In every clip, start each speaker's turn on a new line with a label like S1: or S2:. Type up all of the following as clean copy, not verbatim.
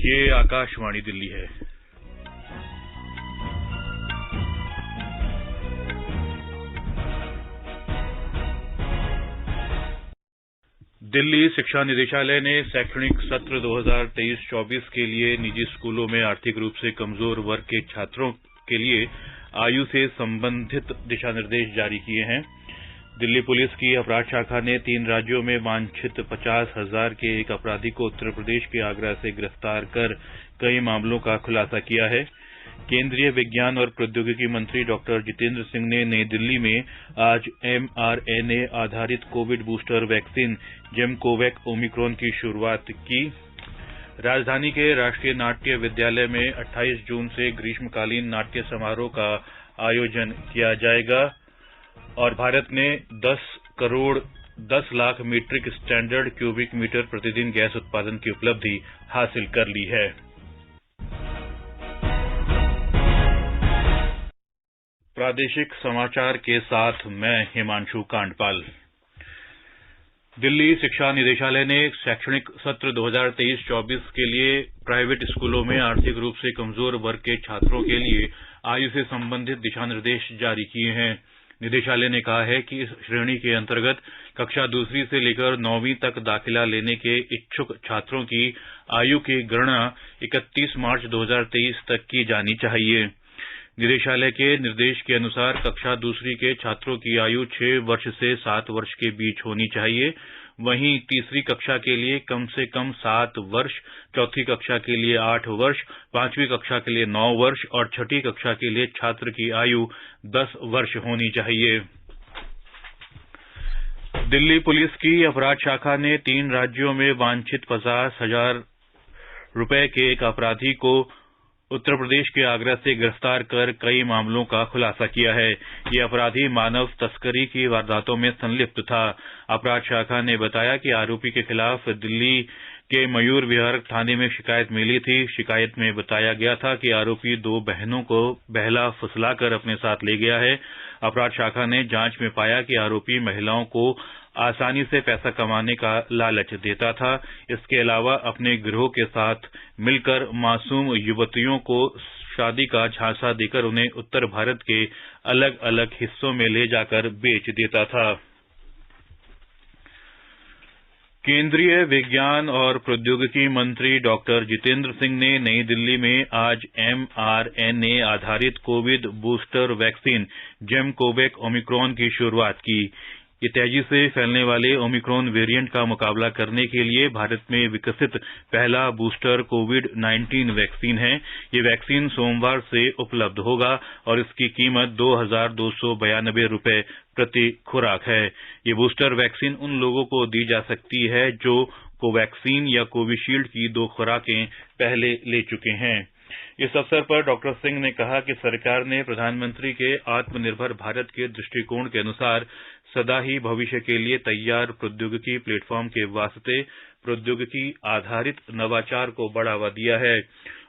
S1: ये आकाशवाणी दिल्ली है। दिल्ली शिक्षा निदेशालय ने शैक्षणिक सत्र 2023-24 के लिए निजी स्कूलों में आर्थिक रूप से कमजोर वर्ग के छात्रों के लिए आयु से संबंधित दिशा निर्देश जारी किए हैं। दिल्ली पुलिस की अपराध शाखा ने 3 राज्यों में वांछित 50,000 के एक अपराधी को उत्तर प्रदेश के आगरा से गिरफ्तार कर कई मामलों का खुलासा किया है। केंद्रीय विज्ञान और प्रौद्योगिकी मंत्री डॉक्टर जितेंद्र सिंह ने नई दिल्ली में आज mRNA आधारित कोविड बूस्टर वैक्सीन जेमकोवैक ओमिक्रॉन की शुरुआत की। राजधानी के राष्ट्रीय नाट्य विद्यालय में 28 जून से ग्रीष्मकालीन नाट्य समारोह का आयोजन किया जाएगा और भारत ने 10 lakh metric standard cubic metre प्रतिदिन गैस उत्पादन की उपलब्धि हासिल कर ली है। प्रादेशिक समाचार के साथ मैं हिमांशु कांडपाल। दिल्ली शिक्षा निदेशालय ने शैक्षणिक सत्र 2023-24 के लिए प्राइवेट स्कूलों में आर्थिक रूप से कमजोर वर्ग के छात्रों के लिए आयु से संबंधित दिशा निर्देश जारी किए हैं। निदेशालय ने कहा है कि इस श्रेणी के अंतर्गत कक्षा दूसरी से लेकर 9वीं तक दाखिला लेने के इच्छुक छात्रों की आयु की गणना 31 मार्च 2023 तक की जानी चाहिए। निदेशालय के निर्देश के अनुसार कक्षा दूसरी के छात्रों की आयु 6 वर्ष से 7 वर्ष के बीच होनी चाहिए। वहीं तीसरी कक्षा के लिए कम से कम 7 वर्ष, चौथी कक्षा के लिए 8 वर्ष, 5वीं कक्षा के लिए 9 वर्ष और छठी कक्षा के लिए छात्र की आयु 10 वर्ष होनी चाहिए। दिल्ली पुलिस की अपराध शाखा ने 3 राज्यों में वांछित 50,000 रुपए के एक अपराधी को उत्तर प्रदेश के आगरा से गिरफ्तार कर कई मामलों का खुलासा किया है। ये अपराधी मानव तस्करी की वारदातों में संलिप्त था। अपराध शाखा ने बताया कि आरोपी के खिलाफ दिल्ली के मयूर विहार थाने में शिकायत मिली थी। शिकायत में बताया गया था कि आरोपी 2 बहनों को बहला फुसलाकर अपने साथ ले गया है। अपराध शाखा ने जांच में पाया कि आरोपी महिलाओं को आसानी से पैसा कमाने का लालच देता था। इसके अलावा अपने गिरोह के साथ मिलकर मासूम युवतियों को शादी का झांसा देकर उन्हें उत्तर भारत के अलग अलग हिस्सों में ले जाकर बेच देता था। केंद्रीय विज्ञान और प्रौद्योगिकी मंत्री डॉक्टर जितेंद्र सिंह ने नई दिल्ली में आज mRNA आधारित कोविड बूस्टर वैक्सीन जेमकोवैक ओमिक्रॉन की शुरुआत की। ये तेजी से फैलने वाले ओमिक्रॉन वेरिएंट का मुकाबला करने के लिए भारत में विकसित पहला बूस्टर कोविड-19 वैक्सीन है। ये वैक्सीन सोमवार से उपलब्ध होगा और इसकी कीमत 2,292 रुपए प्रति खुराक है। ये बूस्टर वैक्सीन उन लोगों को दी जा सकती है जो कोवैक्सीन या कोविशील्ड की 2 खुराकें पहले ले चुके हैं। इस अवसर पर डॉक्टर सिंह ने कहा कि सरकार ने प्रधानमंत्री के आत्मनिर्भर भारत के दृष्टिकोण के अनुसार सदा ही भविष्य के लिए तैयार प्रौद्योगिकी प्लेटफॉर्म के वास्ते प्रौद्योगिकी आधारित नवाचार को बढ़ावा दिया है।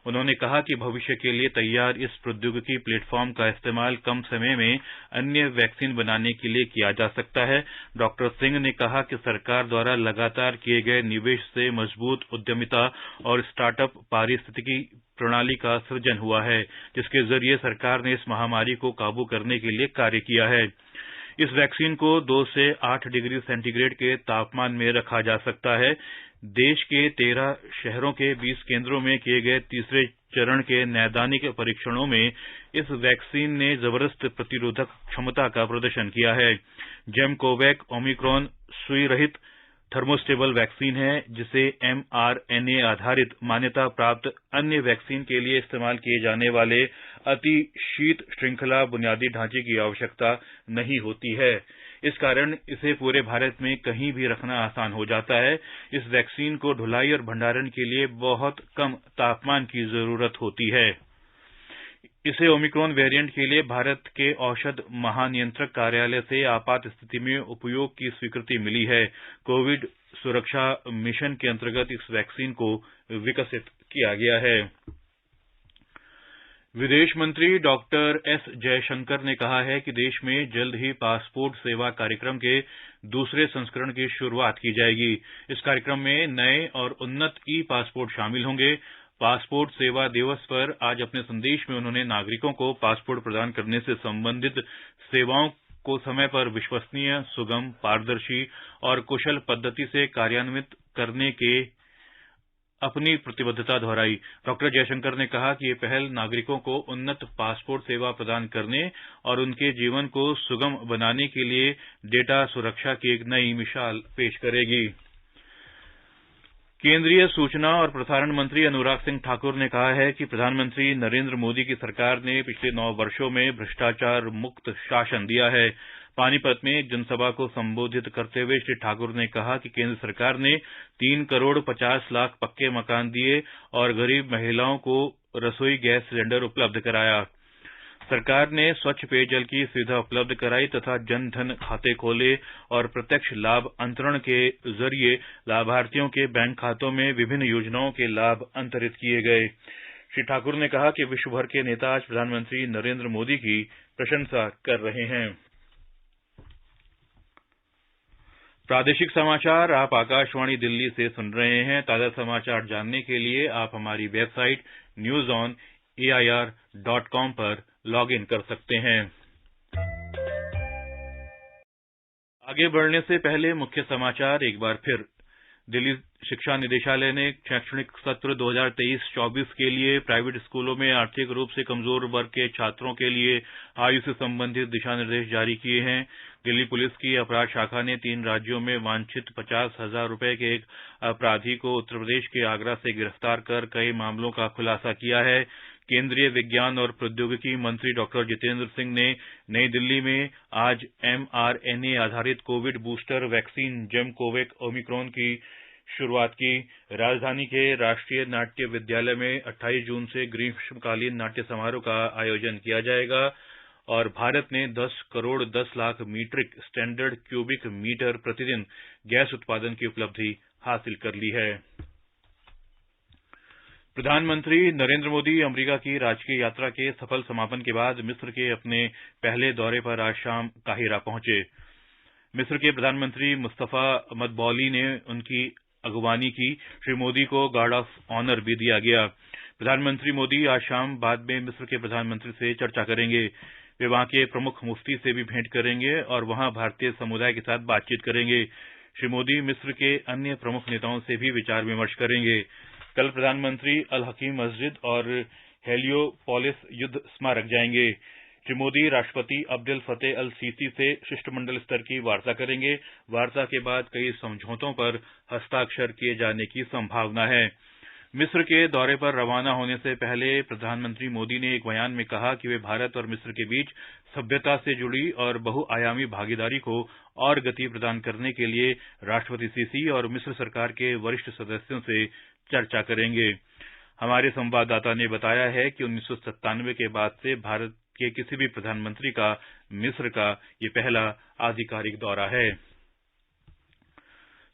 S1: उन्होंने कहा कि भविष्य के लिए तैयार इस प्रौद्योगिकी प्लेटफॉर्म का इस्तेमाल कम समय में अन्य वैक्सीन बनाने के लिए किया जा सकता है। डॉक्टर सिंह ने कहा कि सरकार द्वारा लगातार किए गए निवेश से मजबूत उद्यमिता और स्टार्टअप पारिस्थितिकी प्रणाली का सृजन हुआ है, जिसके जरिए सरकार ने इस महामारी को काबू करने के लिए कार्य किया है। इस वैक्सीन को 2 से 8 डिग्री सेंटीग्रेड के तापमान में रखा जा सकता है। देश के 13 शहरों के 20 केंद्रों में किए गए तीसरे चरण के नैदानिक परीक्षणों में इस वैक्सीन ने जबरदस्त प्रतिरोधक क्षमता का प्रदर्शन किया है। जेमकोवैक ओमिक्रॉन सुई रहित थर्मोस्टेबल वैक्सीन है, जिसे mRNA आधारित मान्यता प्राप्त अन्य वैक्सीन के लिए इस्तेमाल किए जाने वाले अति शीत श्रृंखला बुनियादी ढांचे की आवश्यकता नहीं होती है। इस कारण इसे पूरे भारत में कहीं भी रखना आसान हो जाता है। इस वैक्सीन को ढुलाई और भंडारण के लिए बहुत कम तापमान की जरूरत होती है। इसे ओमिक्रॉन वेरिएंट के लिए भारत के औषध महानियंत्रक कार्यालय से आपात स्थिति में उपयोग की स्वीकृति मिली है। कोविड सुरक्षा मिशन के अंतर्गत इस वैक्सीन को विकसित किया गया है। विदेश मंत्री डॉक्टर एस जयशंकर ने कहा है कि देश में जल्द ही पासपोर्ट सेवा कार्यक्रम के दूसरे संस्करण की शुरुआत की जाएगी। इस कार्यक्रम में नए और उन्नत ई पासपोर्ट शामिल होंगे। पासपोर्ट सेवा दिवस पर आज अपने संदेश में उन्होंने नागरिकों को पासपोर्ट प्रदान करने से संबंधित सेवाओं को समय पर विश्वसनीय, सुगम, पारदर्शी और कुशल पद्धति से कार्यान्वित करने के अपनी प्रतिबद्धता दोहराई। डॉक्टर जयशंकर ने कहा कि ये पहल नागरिकों को उन्नत पासपोर्ट सेवा प्रदान करने और उनके जीवन को सुगम बनाने के लिए डेटा सुरक्षा की एक नई मिसाल पेश करेगी। केंद्रीय सूचना और प्रसारण मंत्री अनुराग सिंह ठाकुर ने कहा है कि प्रधानमंत्री नरेंद्र मोदी की सरकार ने पिछले 9 वर्षों में भ्रष्टाचार मुक्त शासन दिया है। पानीपत में एक जनसभा को संबोधित करते हुए श्री ठाकुर ने कहा कि केंद्र सरकार ने 3 करोड़ 50 लाख पक्के मकान दिए और गरीब महिलाओं को रसोई गैस सिलेंडर उपलब्ध कराया। सरकार ने स्वच्छ पेयजल की सुविधा उपलब्ध कराई तथा जन धन खाते खोले और प्रत्यक्ष लाभ अंतरण के जरिए लाभार्थियों के बैंक खातों में विभिन्न योजनाओं के लाभ अंतरित किए गए। श्री ठाकुर ने कहा कि विश्व भर के नेता आज प्रधानमंत्री नरेंद्र मोदी की प्रशंसा कर रहे हैं। प्रादेशिक समाचार आप आकाशवाणी दिल्ली से सुन रहे हैं। ताजा समाचार जानने के लिए आप हमारी वेबसाइट newsonair.com पर लॉग इन कर सकते हैं। आगे बढ़ने से पहले मुख्य समाचार एक बार फिर। दिल्ली शिक्षा निदेशालय ने शैक्षणिक सत्र 2023-24 के लिए प्राइवेट स्कूलों में आर्थिक रूप से कमजोर वर्ग के छात्रों के लिए आयु से संबंधित दिशा निर्देश जारी किए हैं। दिल्ली पुलिस की अपराध शाखा ने 3 राज्यों में वांछित 50,000 रुपए के एक अपराधी को उत्तर प्रदेश के आगरा से गिरफ्तार कर कई मामलों का खुलासा किया है। केंद्रीय विज्ञान और प्रौद्योगिकी मंत्री डॉक्टर जितेंद्र सिंह ने नई दिल्ली में आज mRNA आधारित कोविड बूस्टर वैक्सीन जेमकोवेक ओमिक्रॉन की शुरुआत की। राजधानी के राष्ट्रीय नाट्य विद्यालय में 28 जून से ग्रीष्मकालीन नाट्य समारोह का आयोजन किया जाएगा और भारत ने 10 crore 10 lakh metric standard cubic metre प्रतिदिन गैस उत्पादन की उपलब्धि हासिल कर ली है। प्रधानमंत्री नरेंद्र मोदी अमेरिका की राजकीय यात्रा के सफल समापन के बाद मिस्र के अपने पहले दौरे पर आज शाम काहिरा पहुंचे। मिस्र के प्रधानमंत्री मुस्तफा मदबौली ने उनकी अगवानी की। श्री मोदी को गार्ड ऑफ ऑनर भी दिया गया। प्रधानमंत्री मोदी आज शाम बाद में मिस्र के प्रधानमंत्री से चर्चा करेंगे। वे वहां के प्रमुख मुफ्ती से भी भेंट करेंगे और वहां भारतीय समुदाय के साथ बातचीत करेंगे। श्री मोदी मिस्र के अन्य प्रमुख नेताओं से भी विचार विमर्श करेंगे। कल प्रधानमंत्री अल हकीम मस्जिद और हेलियोपोलिस युद्ध स्मारक जाएंगे। श्री मोदी राष्ट्रपति अब्देल फतेह अल सीसी से शिष्टमंडल स्तर की वार्ता करेंगे। वार्ता के बाद कई समझौतों पर हस्ताक्षर किए जाने की संभावना है। मिस्र के दौरे पर रवाना होने से पहले प्रधानमंत्री मोदी ने एक बयान में कहा कि वे भारत और मिस्र के बीच सभ्यता से जुड़ी और बहुआयामी भागीदारी को और गति प्रदान करने के लिए राष्ट्रपति सीसी और मिस्र सरकार के वरिष्ठ सदस्यों से चर्चा करेंगे। हमारे संवाददाता ने बताया है कि 1997 के बाद से भारत के किसी भी प्रधानमंत्री का मिस्र का ये पहला आधिकारिक दौरा है।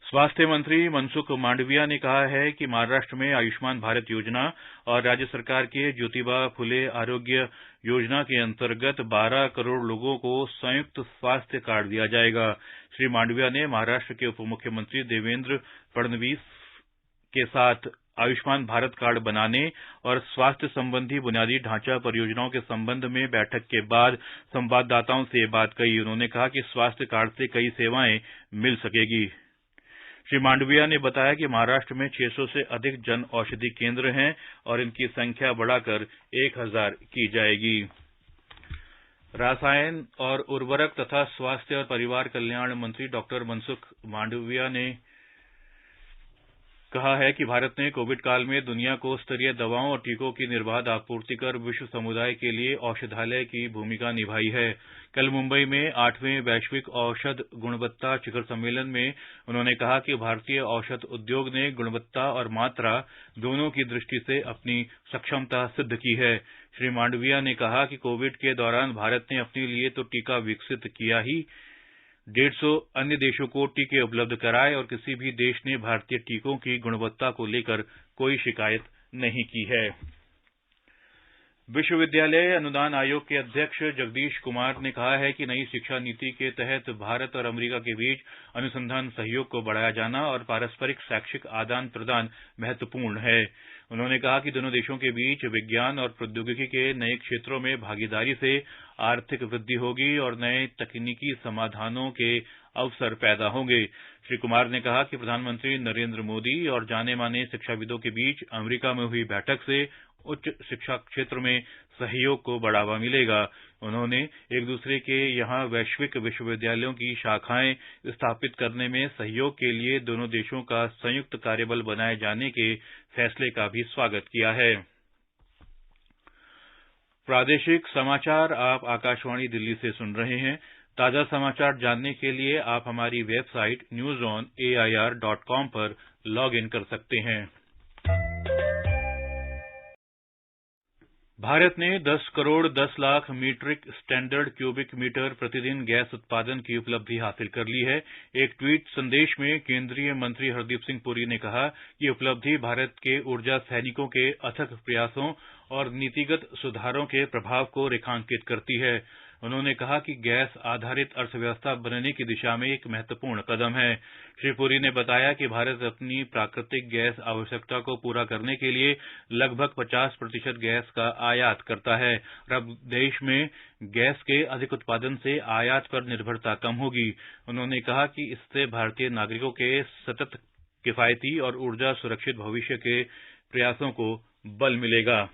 S1: स्वास्थ्य मंत्री मनसुख मांडविया ने कहा है कि महाराष्ट्र में आयुष्मान भारत योजना और राज्य सरकार के ज्योतिबा फुले आरोग्य योजना के अंतर्गत 12 करोड़ लोगों को संयुक्त स्वास्थ्य कार्ड दिया जाएगा। श्री मांडविया ने महाराष्ट्र के उप मुख्यमंत्री देवेंद्र फडणवीस के साथ आयुष्मान भारत कार्ड बनाने और स्वास्थ्य संबंधी बुनियादी ढांचा परियोजनाओं के संबंध में बैठक के बाद संवाददाताओं से ये बात कही। उन्होंने कहा कि स्वास्थ्य कार्ड से कई सेवाएं मिल सकेगी। श्री मांडविया ने बताया कि महाराष्ट्र में 600 से अधिक जन औषधि केंद्र हैं और इनकी संख्या बढ़ाकर 1000 की जाएगी। रसायन और उर्वरक तथा स्वास्थ्य और परिवार कल्याण मंत्री डॉक्टर मनसुख मांडविया ने कहा है कि भारत ने कोविड काल में दुनिया को स्तरीय दवाओं और टीकों की निर्बाध आपूर्ति कर विश्व समुदाय के लिए औषधालय की भूमिका निभाई है। कल मुंबई में 8वें वैश्विक औषध गुणवत्ता शिखर सम्मेलन में उन्होंने कहा कि भारतीय औषध उद्योग ने गुणवत्ता और मात्रा दोनों की दृष्टि से अपनी क्षमता सिद्ध की है। श्री मांडविया ने कहा कि कोविड के दौरान भारत ने अपने लिए तो टीका विकसित किया ही, 150 अन्य देशों को टीके उपलब्ध कराए और किसी भी देश ने भारतीय टीकों की गुणवत्ता को लेकर कोई शिकायत नहीं की है। विश्वविद्यालय अनुदान आयोग के अध्यक्ष जगदीश कुमार ने कहा है कि नई शिक्षा नीति के तहत भारत और अमेरिका के बीच अनुसंधान सहयोग को बढ़ाया जाना और पारस्परिक शैक्षिक आदान प्रदान महत्वपूर्ण है। उन्होंने कहा कि दोनों देशों के बीच विज्ञान और प्रौद्योगिकी के नए क्षेत्रों में भागीदारी से आर्थिक वृद्धि होगी और नए तकनीकी समाधानों के अवसर पैदा होंगे। श्री कुमार ने कहा कि प्रधानमंत्री नरेंद्र मोदी और जाने-माने शिक्षाविदों के बीच अमेरिका में हुई बैठक से उच्च शिक्षा क्षेत्र में सहयोग को बढ़ावा मिलेगा। उन्होंने एक दूसरे के यहां वैश्विक विश्वविद्यालयों की शाखाएं स्थापित करने में सहयोग के लिए दोनों देशों का संयुक्त कार्यबल बनाए जाने के फैसले का भी स्वागत किया है। प्रादेशिक समाचार आप आकाशवाणी दिल्ली से सुन रहे हैं। ताजा समाचार जानने के लिए आप हमारी वेबसाइट newsonair.com पर लॉग इन कर सकते हैं। भारत ने 10 crore 10 lakh metric standard cubic metre प्रतिदिन गैस उत्पादन की उपलब्धि हासिल कर ली है। एक ट्वीट संदेश में केंद्रीय मंत्री हरदीप सिंह पुरी ने कहा कि उपलब्धि भारत के ऊर्जा सैनिकों के अथक प्रयासों और नीतिगत सुधारों के प्रभाव को रेखांकित करती है। उन्होंने कहा कि गैस आधारित अर्थव्यवस्था बनने की दिशा में एक महत्वपूर्ण कदम है। श्री पुरी ने बताया कि भारत अपनी प्राकृतिक गैस आवश्यकता को पूरा करने के लिए लगभग 50% गैस का आयात करता है और अब देश में गैस के अधिक उत्पादन से आयात पर निर्भरता कम होगी। उन्होंने कहा कि इससे भारतीय नागरिकों के सतत किफायती और ऊर्जा सुरक्षित भविष्य के प्रयासों को बल मिलेगा।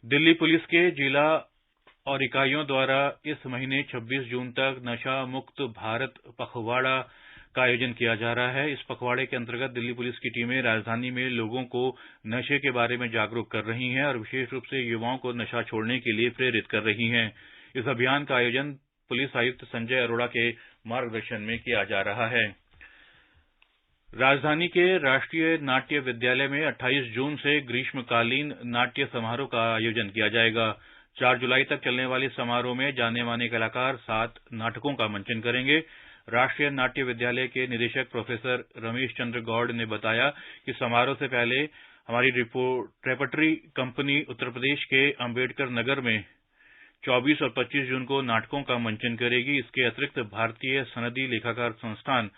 S1: दिल्ली पुलिस के जिला और इकाइयों द्वारा इस महीने 26 जून तक नशा मुक्त भारत पखवाड़ा का आयोजन किया जा रहा है। इस पखवाड़े के अंतर्गत दिल्ली पुलिस की टीमें राजधानी में लोगों को नशे के बारे में जागरूक कर रही हैं और विशेष रूप से युवाओं को नशा छोड़ने के लिए प्रेरित कर रही हैं। इस अभियान का आयोजन पुलिस आयुक्त संजय अरोड़ा के मार्गदर्शन में किया जा रहा है। राजधानी के राष्ट्रीय नाट्य विद्यालय में 28 जून से ग्रीष्मकालीन नाट्य समारोह का आयोजन किया जाएगा। 4 जुलाई तक चलने वाले समारोह में जाने-माने कलाकार 7 नाटकों का मंचन करेंगे। राष्ट्रीय नाट्य विद्यालय के निदेशक प्रोफेसर रमेश चंद्र गौड़ ने बताया कि समारोह से पहले हमारी रेपटरी कंपनी उत्तर प्रदेश के अंबेडकर नगर में 24 और 25 जून को नाटकों का मंचन करेगी। इसके अतिरिक्त भारतीय सनदी लेखाकार संस्थान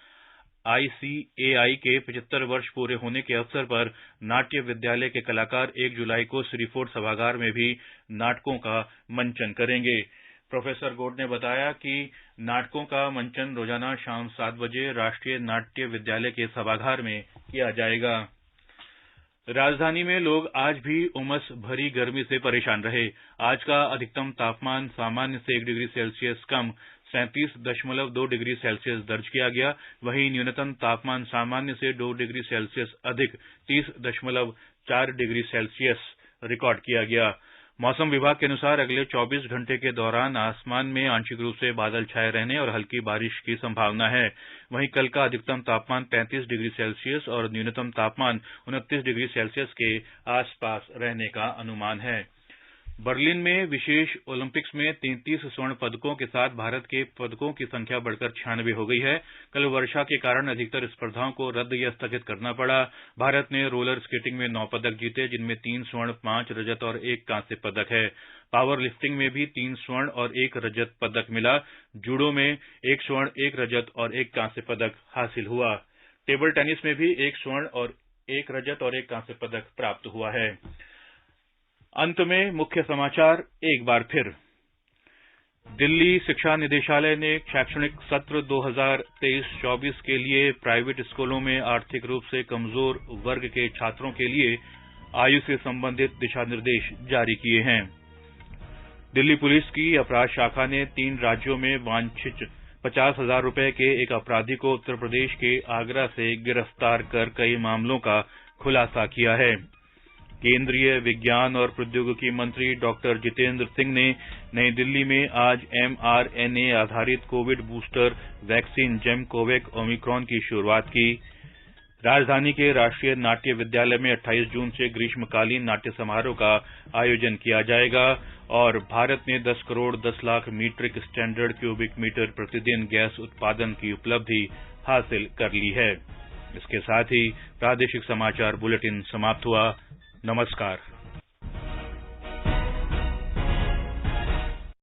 S1: ICAI के 75 वर्ष पूरे होने के अवसर पर नाट्य विद्यालय के कलाकार 1 जुलाई को श्रीफोर्ड सभागार में भी नाटकों का मंचन करेंगे। प्रोफेसर गौड़ ने बताया कि नाटकों का मंचन रोजाना शाम 7 बजे राष्ट्रीय नाट्य विद्यालय के सभागार में किया जाएगा। राजधानी में लोग आज भी उमस भरी गर्मी से परेशान रहे। आज का अधिकतम तापमान सामान्य से 1 डिग्री सेल्सियस कम 37.2 डिग्री सेल्सियस दर्ज किया गया। वहीं न्यूनतम तापमान सामान्य से 2 डिग्री सेल्सियस अधिक 30.4 डिग्री सेल्सियस रिकॉर्ड किया गया। मौसम विभाग के अनुसार अगले 24 घंटे के दौरान आसमान में आंशिक रूप से बादल छाए रहने और हल्की बारिश की संभावना है। वहीं कल का अधिकतम तापमान 35 डिग्री सेल्सियस और न्यूनतम तापमान 29 डिग्री सेल्सियस के आसपास रहने का अनुमान है। बर्लिन में विशेष ओलंपिक्स में 33 स्वर्ण पदकों के साथ भारत के पदकों की संख्या बढ़कर 96 हो गई है। कल वर्षा के कारण अधिकतर स्पर्धाओं को रद्द या स्थगित करना पड़ा। भारत ने रोलर स्केटिंग में 9 पदक जीते, जिनमें 3 स्वर्ण, 5 रजत और 1 कांस्य पदक है। पावर लिफ्टिंग में भी 3 स्वर्ण और 1 रजत पदक मिला। जूडो में 1 स्वर्ण, 1 रजत और 1 कांस्य पदक हासिल हुआ। टेबल टेनिस में भी 1 स्वर्ण और 1 रजत और 1 कांस्य पदक प्राप्त हुआ है। अंत में मुख्य समाचार एक बार फिर। दिल्ली शिक्षा निदेशालय ने शैक्षणिक सत्र 2023-24 के लिए प्राइवेट स्कूलों में आर्थिक रूप से कमजोर वर्ग के छात्रों के लिए आयु से संबंधित दिशा निर्देश जारी किए हैं। दिल्ली पुलिस की अपराध शाखा ने 3 राज्यों में वांछित 50,000 रुपए के एक अपराधी को उत्तर प्रदेश के आगरा से गिरफ्तार कर कई मामलों का खुलासा किया है। केंद्रीय विज्ञान और प्रौद्योगिकी मंत्री डॉक्टर जितेंद्र सिंह ने नई दिल्ली में आज mRNA आधारित कोविड बूस्टर वैक्सीन जेमकोवेक ओमिक्रॉन की शुरुआत की। राजधानी के राष्ट्रीय नाट्य विद्यालय में 28 जून से ग्रीष्मकालीन नाट्य समारोह का आयोजन किया जाएगा और भारत ने 10 crore 10 lakh metric standard cubic metre प्रतिदिन गैस उत्पादन की उपलब्धि हासिल कर ली है। इसके साथ ही प्रादेशिक समाचार बुलेटिन समाप्त हुआ। नमस्कार।